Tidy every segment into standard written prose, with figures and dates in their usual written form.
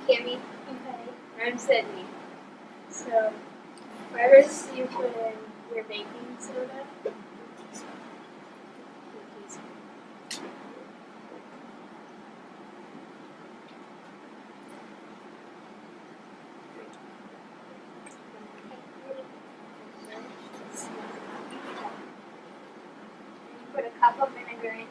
Cami. Okay. I'm Sidney. So, first you put in your baking soda. Put a cup of vinegar in.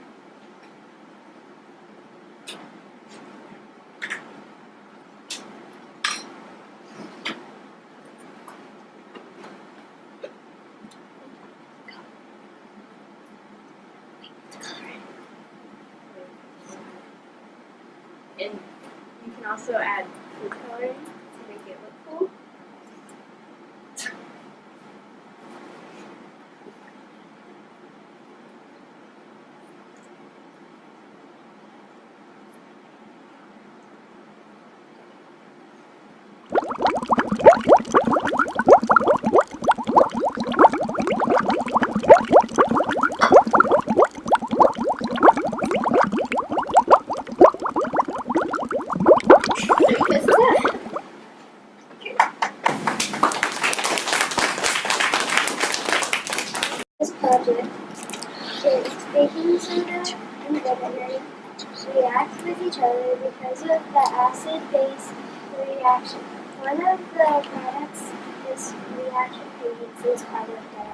And you can also add food coloring to make it look cool. This project is baking soda and vinegar react with each other because of the acid-base reaction. One of the products this reaction creates is carbon dioxide.